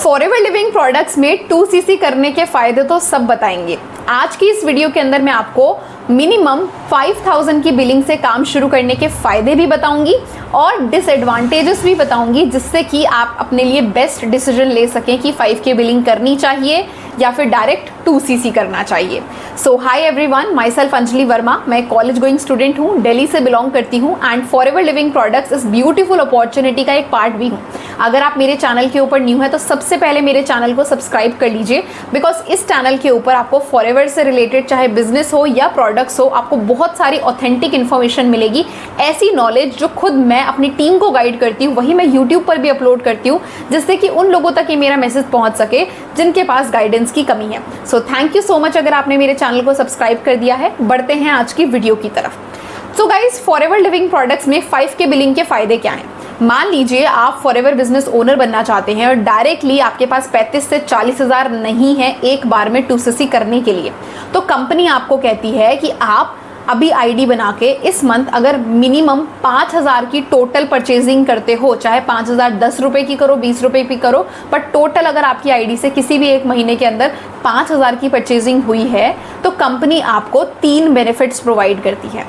Forever living products में 2cc करने के फायदे तो सब बताएंगे। आज की इस वीडियो के अंदर मैं आपको मिनिमम 5000 की बिलिंग से काम शुरू करने के फायदे भी बताऊंगी और डिसएडवांटेजेस भी बताऊंगी, जिससे कि आप अपने लिए बेस्ट डिसीजन ले सकें कि 5K बिलिंग करनी चाहिए या फिर डायरेक्ट 2cc करना चाहिए। So hi everyone, myself Anjali Verma. मैं कॉलेज गोइंग स्टूडेंट हूँ, दिल्ली से बिलोंग करती हूँ एंड फॉरएवर लिविंग प्रोडक्ट्स इस ब्यूटीफुल अपॉर्चुनिटी का एक पार्ट भी हूँ। अगर आप मेरे चैनल के ऊपर न्यू है तो सबसे पहले मेरे चैनल को सब्सक्राइब कर लीजिए, बिकॉज इस चैनल के ऊपर आपको फॉरएवर से रिलेटेड चाहे बिजनेस हो या प्रोडक्ट्स हो, आपको बहुत सारी ऑथेंटिक इन्फॉर्मेशन मिलेगी। ऐसी नॉलेज जो खुद मैं अपनी टीम को गाइड करती हूँ, वही मैं यूट्यूब पर भी अपलोड करती हूँ, जिससे कि उन लोगों तक ये मेरा मैसेज पहुँच सके जिनके पास गाइडेंस की कमी है। सो थैंक यू सो मच अगर आपने मेरे चैनल को सब्सक्राइब कर दिया है। बढ़ते हैं आज की वीडियो की तरफ। So guys, forever living products में 5K बिलिंग के फायदे क्या हैं? मान लीजिए आप फॉरएवर बिजनेस ओनर बनना चाहते हैं और डायरेक्टली आपके पास 35 से 40 हज़ार नहीं है एक बार में 2cc करने के लिए, तो कंपनी आपको कहती है कि आप अभी आईडी बना के इस मंथ अगर मिनिमम 5000 की टोटल परचेजिंग करते हो, चाहे 5000 10 रुपये की करो, 20 रुपये की करो, बट टोटल अगर आपकी आईडी से किसी भी एक महीने के अंदर 5000 की परचेजिंग हुई है, तो कंपनी आपको 3 बेनिफिट्स प्रोवाइड करती है।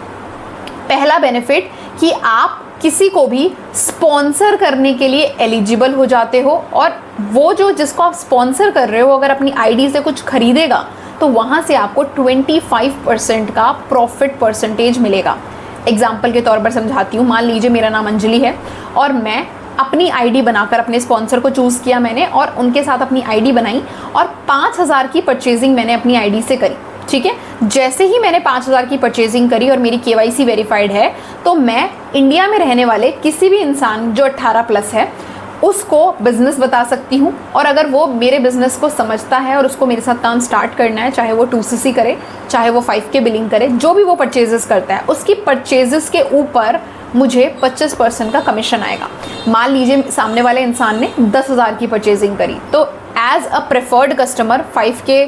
पहला बेनिफिट कि आप किसी को भी स्पॉन्सर करने के लिए एलिजिबल हो जाते हो, और वो जो जिसको आप स्पॉन्सर कर रहे हो अगर अपनी आईडी से कुछ खरीदेगा तो वहाँ से आपको 25% का प्रॉफिट परसेंटेज मिलेगा। एग्जाम्पल के तौर पर समझाती हूँ। मान लीजिए मेरा नाम अंजलि है और मैं अपनी आईडी बनाकर अपने स्पॉन्सर को चूज़ किया मैंने और उनके साथ अपनी आईडी बनाई और 5000 की परचेजिंग मैंने अपनी आईडी से करी। ठीक है, जैसे ही मैंने 5000 की परचेजिंग करी और मेरी KYC वेरीफाइड है, तो मैं इंडिया में रहने वाले किसी भी इंसान जो 18+ है उसको बिज़नेस बता सकती हूँ। और अगर वो मेरे बिज़नेस को समझता है और उसको मेरे साथ काम स्टार्ट करना है, चाहे वो 2cc करे, चाहे वो 5K बिलिंग करे, जो भी वो परचेजेस करता है उसकी परचेजेस के ऊपर मुझे 25% का कमीशन आएगा। मान लीजिए सामने वाले इंसान ने 10,000 की परचेजिंग करी, तो as a preferred customer 5K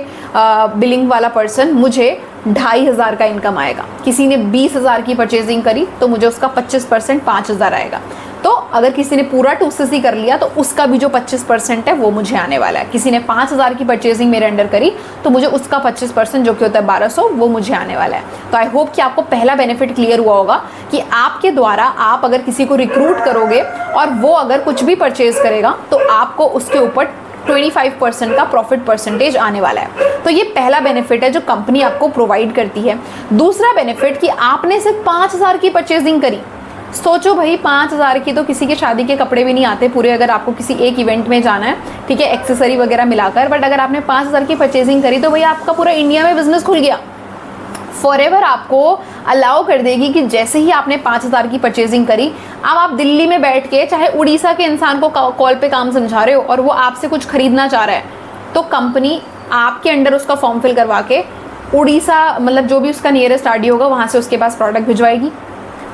billing वाला पर्सन मुझे 2500 का इनकम आएगा। किसी ने 20,000 की परचेजिंग करी तो मुझे उसका 25% 5000 आएगा। तो अगर किसी ने पूरा 2cc कर लिया तो उसका भी जो 25% है वो मुझे आने वाला है। किसी ने 5000 की परचेजिंग मेरे अंडर करी तो मुझे उसका 25% जो कि होता है 1200, वो मुझे आने वाला है। तो आई होप कि आपको पहला बेनिफिट क्लियर हुआ होगा कि आपके द्वारा आप अगर किसी को रिक्रूट करोगे और वो अगर कुछ भी परचेज करेगा तो आपको उसके ऊपर 25% का प्रॉफिट परसेंटेज आने वाला है। तो ये पहला बेनिफिट है जो कंपनी आपको प्रोवाइड करती है। दूसरा बेनिफिट कि आपने सिर्फ 5000 की परचेजिंग करी। सोचो भाई, 5000 की तो किसी के शादी के कपड़े भी नहीं आते पूरे, अगर आपको किसी एक इवेंट में जाना है, ठीक है, एक्सेसरी वगैरह मिलाकर। बट अगर आपने 5000 की परचेजिंग करी तो भाई आपका पूरा इंडिया में बिजनेस खुल गया। फॉरएवर आपको अलाउ कर देगी कि जैसे ही आपने 5000 की परचेजिंग करी, अब आप दिल्ली में बैठ के चाहे उड़ीसा के इंसान को कॉल पे काम समझा रहे हो और वो आपसे कुछ खरीदना चाह रहा है, तो कंपनी आपके अंडर उसका फॉर्म फिल करवा के उड़ीसा, मतलब जो भी उसका नियरेस्ट आरडी होगा, वहाँ से उसके पास प्रोडक्ट भिजवाएगी।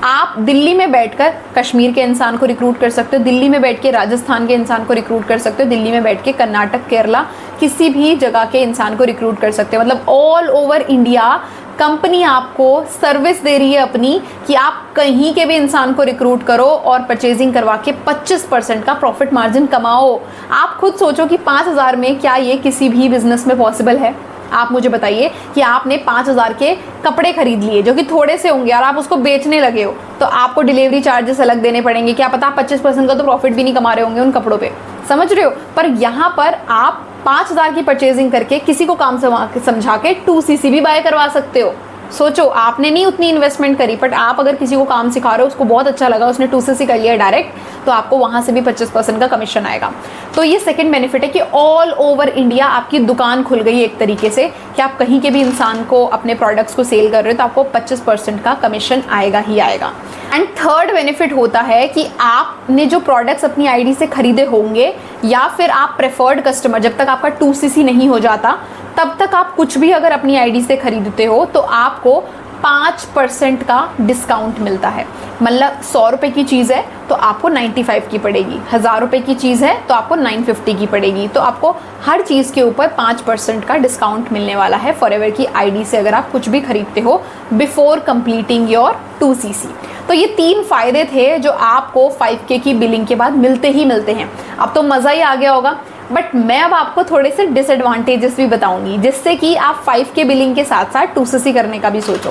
आप दिल्ली में बैठकर कश्मीर के इंसान को रिक्रूट कर सकते हो, दिल्ली में बैठ के राजस्थान के इंसान को रिक्रूट कर सकते हो, दिल्ली में बैठ के कर्नाटक, केरला, किसी भी जगह के इंसान को रिक्रूट कर सकते हो। मतलब ऑल ओवर इंडिया कंपनी आपको सर्विस दे रही है अपनी कि आप कहीं के भी इंसान को रिक्रूट करो और परचेजिंग करवा के 25% का प्रॉफिट मार्जिन कमाओ। आप खुद सोचो कि 5000 में क्या ये किसी भी बिजनेस में पॉसिबल है? आप मुझे बताइए कि आपने 5000 के कपड़े खरीद लिए जो कि थोड़े से होंगे और आप उसको बेचने लगे हो, तो आपको डिलीवरी चार्जेस अलग देने पड़ेंगे। क्या पता आप 25% का तो प्रॉफिट भी नहीं कमा रहे होंगे उन कपड़ों पे, समझ रहे हो? पर यहाँ पर आप 5000 की परचेजिंग करके किसी को काम समझा के 2cc भी बाय करवा सकते हो। सोचो, आपने नहीं उतनी इन्वेस्टमेंट करी, बट आप अगर किसी को काम सिखा रहे हो, उसको बहुत अच्छा लगा, उसने 2cc कर लिया डायरेक्ट, तो आपको वहाँ से भी 25% का कमीशन आएगा। तो ये सेकंड बेनिफिट है कि ऑल ओवर इंडिया आपकी दुकान खुल गई एक तरीके से कि आप कहीं के भी इंसान को अपने प्रोडक्ट्स को सेल कर रहे हो तो आपको 25% का कमीशन आएगा ही आएगा। एंड थर्ड बेनिफिट होता है कि आपने जो प्रोडक्ट्स अपनी आईडी से खरीदे होंगे या फिर आप प्रेफर्ड कस्टमर, जब तक आपका 2cc नहीं हो जाता तब तक आप कुछ भी अगर अपनी आईडी से खरीदते हो तो आपको 5% का डिस्काउंट मिलता है। मतलब 100 रुपये की चीज़ है तो आपको 95 की पड़ेगी, 1000 रुपये की चीज़ है तो आपको 950 की पड़ेगी। तो आपको हर चीज़ के ऊपर 5% का डिस्काउंट मिलने वाला है फॉरएवर की आईडी से अगर आप कुछ भी खरीदते हो बिफोर कंप्लीटिंग योर 2cc। तो ये 3 फायदे थे जो आपको 5K की बिलिंग के बाद मिलते ही मिलते हैं। अब तो मज़ा ही आ गया होगा। बट मैं अब आपको थोड़े से डिसएडवांटेजेस भी बताऊंगी, जिससे कि आप 5K बिलिंग के साथ साथ 2CC करने का भी सोचो।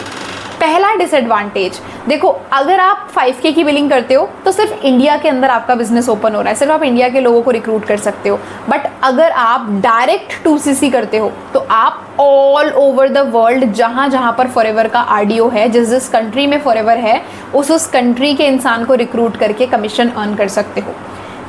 पहला डिसएडवांटेज देखो, अगर आप 5K की बिलिंग करते हो तो सिर्फ इंडिया के अंदर आपका बिजनेस ओपन हो रहा है, सिर्फ आप इंडिया के लोगों को रिक्रूट कर सकते हो। बट अगर आप डायरेक्ट 2CC करते हो तो आप ऑल ओवर द वर्ल्ड जहाँ जहाँ पर फॉरएवर का RDO है, जिस जिस कंट्री में फॉरएवर है, उस कंट्री के इंसान को रिक्रूट करके कमीशन अर्न कर सकते हो।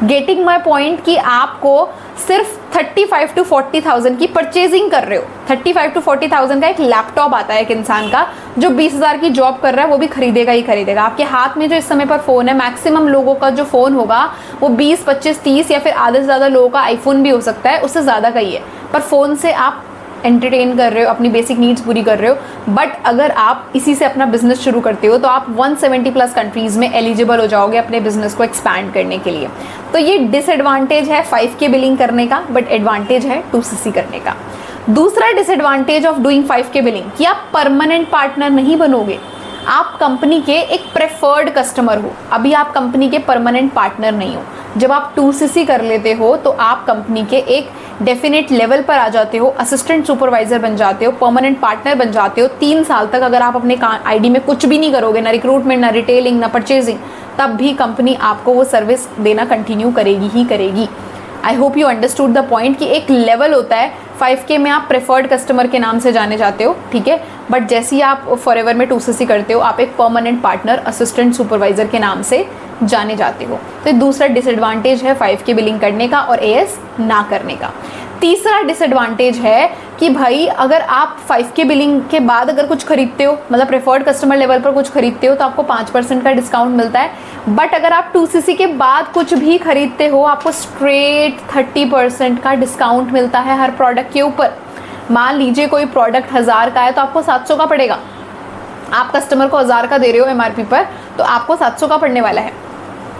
गेटिंग माई पॉइंट कि आपको सिर्फ 35 to 40,000 की परचेजिंग कर रहे हो। 35 to 40,000 का एक लैपटॉप आता है एक इंसान का, जो 20,000 की जॉब कर रहा है वो भी खरीदेगा ही खरीदेगा। आपके हाथ में जो इस समय पर फ़ोन है, मैक्सिमम लोगों का जो फ़ोन होगा वो 20, 25, 30 या फिर आधे से ज़्यादा लोगों का आईफोन भी हो सकता है, उससे ज़्यादा का ही है। पर फ़ोन से आप एंटरटेन कर रहे हो, अपनी बेसिक नीड्स पूरी कर रहे हो। बट अगर आप इसी से अपना बिजनेस शुरू करते हो तो आप 170 प्लस कंट्रीज़ में एलिजिबल हो जाओगे अपने बिजनेस को एक्सपैंड करने के लिए। तो ये डिसएडवांटेज है 5K बिलिंग करने का, बट एडवांटेज है 2CC करने का। दूसरा disadvantage of doing 5K billing कि आप परमानेंट पार्टनर नहीं बनोगे, आप कंपनी के एक प्रेफर्ड कस्टमर हो। अभी आप कंपनी के परमानेंट पार्टनर नहीं हो। जब आप 2CC कर लेते हो तो आप कंपनी के एक डेफिनेट लेवल पर आ जाते हो, असिस्टेंट सुपरवाइजर बन जाते हो, परमानेंट पार्टनर बन जाते हो। 3 साल तक अगर आप अपने आईडी में कुछ भी नहीं करोगे, ना रिक्रूटमेंट, ना रिटेलिंग, ना परचेजिंग, तब भी कंपनी आपको वो सर्विस देना कंटिन्यू करेगी ही करेगी। I hope you understood the point कि एक लेवल होता है, 5K में आप प्रेफर्ड कस्टमर के नाम से जाने जाते हो, ठीक है, बट जैसे ही आप फॉरएवर में 2CC करते हो आप एक परमानेंट पार्टनर, असिस्टेंट सुपरवाइजर के नाम से जाने जाते हो। तो ये दूसरा डिसएडवांटेज है 5K बिलिंग करने का और AS ना करने का। तीसरा डिसएडवांटेज है कि भाई अगर आप 5K बिलिंग के बाद अगर कुछ खरीदते हो, मतलब प्रेफर्ड कस्टमर लेवल पर कुछ खरीदते हो तो आपको 5% का डिस्काउंट मिलता है। बट अगर आप 2CC के बाद कुछ भी खरीदते हो आपको स्ट्रेट 30% का डिस्काउंट मिलता है हर प्रोडक्ट के ऊपर। मान लीजिए कोई प्रोडक्ट 1000 का है तो आपको 700 का पड़ेगा। आप कस्टमर को 1000 का दे रहे हो MRP पर, तो आपको 700 का पड़ने वाला है।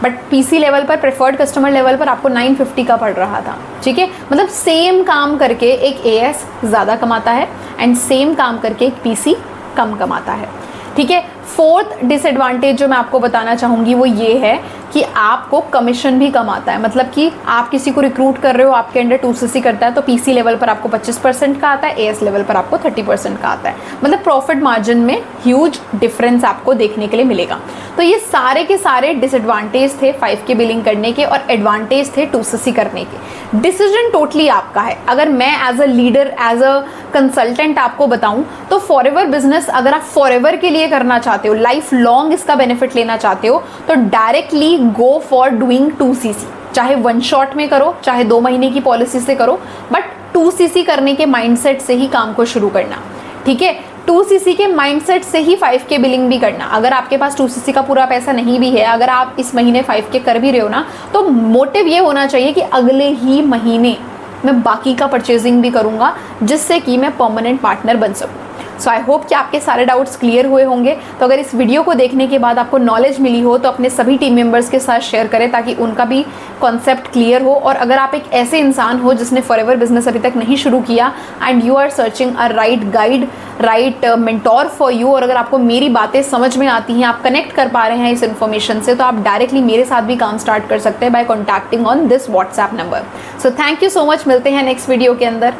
बट PC लेवल पर, प्रेफर्ड कस्टमर लेवल पर आपको 950 का पड़ रहा था, ठीक है। मतलब सेम काम करके एक AS ज़्यादा कमाता है एंड सेम काम करके एक PC कम कमाता है, ठीक है। फोर्थ डिसएडवांटेज जो मैं आपको बताना चाहूँगी वो ये है कि आपको कमीशन भी कम आता है। मतलब कि आप किसी को रिक्रूट कर रहे हो, आपके अंडर 2CC करता है तो PC लेवल पर आपको 25% का आता है, AS लेवल पर आपको 30% का आता है। मतलब प्रॉफिट मार्जिन में ह्यूज डिफरेंस आपको देखने के लिए मिलेगा। तो ये सारे के सारे डिसएडवांटेज थे 5K बिलिंग करने के और एडवांटेज थे 2CC करने के। डिसीजन टोटली आपका है। अगर मैं as a leader, as a consultant आपको बताऊं तो फॉरएवर बिजनेस अगर आप फॉरएवर के लिए करना चाहते हो, लाइफ लॉन्ग इसका बेनिफिट लेना चाहते हो, तो directly go for doing 2CC। चाहे 1 शॉट में करो, चाहे 2 महीने की पॉलिसी से करो, बट 2CC करने के माइंडसेट से ही काम को शुरू करना, ठीक है। 2CC के माइंडसेट से ही 5K बिलिंग भी करना। अगर आपके पास 2CC का पूरा पैसा नहीं भी है, अगर आप इस महीने 5K कर भी रहे हो ना, तो मोटिव ये होना चाहिए कि अगले ही महीने मैं बाकी का परचेजिंग भी करूँगा, जिससे कि मैं परमानेंट पार्टनर बन सकूँ। सो आई होप कि आपके सारे डाउट्स क्लियर हुए होंगे। तो अगर इस वीडियो को देखने के बाद आपको नॉलेज मिली हो तो अपने सभी टीम मेंबर्स के साथ शेयर करें ताकि उनका भी कॉन्सेप्ट क्लियर हो। और अगर आप एक ऐसे इंसान हो जिसने फॉरएवर बिजनेस अभी तक नहीं शुरू किया and you are searching a right guide, right mentor for you, और अगर आपको मेरी बातें समझ में आती हैं, आप कनेक्ट कर पा रहे हैं इस इन्फॉर्मेशन से, तो आप डायरेक्टली मेरे साथ भी काम स्टार्ट कर सकते हैं by contacting on this WhatsApp number. So thank you so much, मिलते हैं नेक्स्ट वीडियो के अंदर।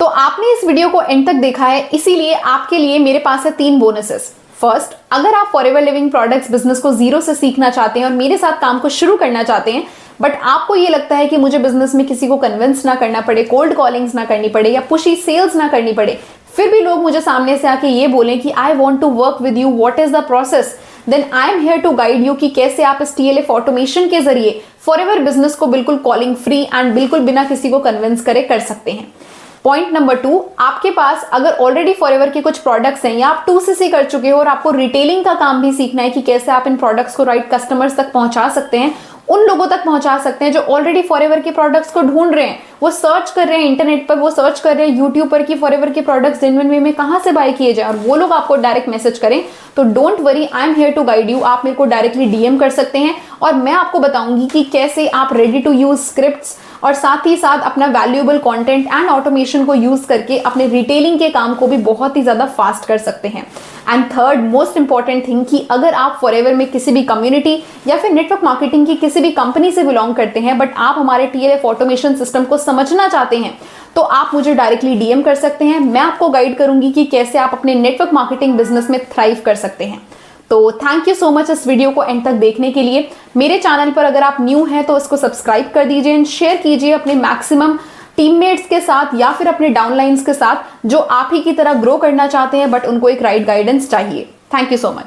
तो आपने इस वीडियो को एंड तक देखा है, इसीलिए आपके लिए मेरे पास है 3 बोनसेस। फर्स्ट, अगर आप फॉरएवर लिविंग प्रोडक्ट्स बिजनेस को जीरो से सीखना चाहते हैं और मेरे साथ काम को शुरू करना चाहते हैं, बट आपको ये लगता है कि मुझे बिजनेस में किसी को कन्विंस ना करना पड़े, कोल्ड कॉलिंग्स ना करनी पड़े या पुशी सेल्स ना करनी पड़े, फिर भी लोग मुझे सामने से आके ये बोलें कि I want to work with you, what is the process, then I am here to guide you कि कैसे आप इस TLF ऑटोमेशन के जरिए फॉरएवर बिजनेस को बिल्कुल कॉलिंग फ्री एंड बिल्कुल बिना किसी को कन्विंस करे कर सकते हैं। पॉइंट नंबर 2, आपके पास अगर ऑलरेडी फॉरएवर के कुछ प्रोडक्ट्स हैं या आप 2CC कर चुके हो और आपको रिटेलिंग का काम भी सीखना है कि कैसे आप इन प्रोडक्ट्स को राइट कस्टमर्स तक पहुंचा सकते हैं, उन लोगों तक पहुंचा सकते हैं जो ऑलरेडी फॉरएवर के प्रोडक्ट्स को ढूंढ रहे हैं, वो सर्च कर रहे हैं इंटरनेट पर, वो सर्च कर रहे हैं यूट्यूब पर कि फॉरएवर के प्रोडक्ट्स जेन्युइन वे में कहां से बाय किए जाए, और वो लोग आपको डायरेक्ट मैसेज करें, तो don't worry, I am here to guide you. आप मेरे को डायरेक्टली DM कर सकते हैं और मैं आपको बताऊंगी कि कैसे आप रेडी टू यूज स्क्रिप्ट्स और साथ ही साथ अपना वैल्यूएबल कंटेंट एंड ऑटोमेशन को यूज करके अपने रिटेलिंग के काम को भी बहुत ही ज्यादा फास्ट कर सकते हैं। And third most important thing कि अगर आप फॉरएवर में किसी भी कम्युनिटी या फिर नेटवर्क मार्केटिंग की किसी भी कंपनी से बिलोंग करते हैं बट आप हमारे TLF ऑटोमेशन सिस्टम को समझना चाहते हैं तो आप मुझे डायरेक्टली DM कर सकते हैं। मैं आपको गाइड करूंगी कि कैसे आप अपने नेटवर्क मार्केटिंग बिजनेस में थ्राइव कर सकते हैं। तो थैंक यू सो मच इस वीडियो को एंड तक देखने के लिए। मेरे चैनल पर अगर आप न्यू हैं तो इसको सब्सक्राइब कर दीजिए एंड शेयर कीजिए अपने मैक्सिमम टीममेट्स के साथ या फिर अपने डाउनलाइंस के साथ जो आप ही की तरह ग्रो करना चाहते हैं बट उनको एक राइट गाइडेंस चाहिए। Thank you so much.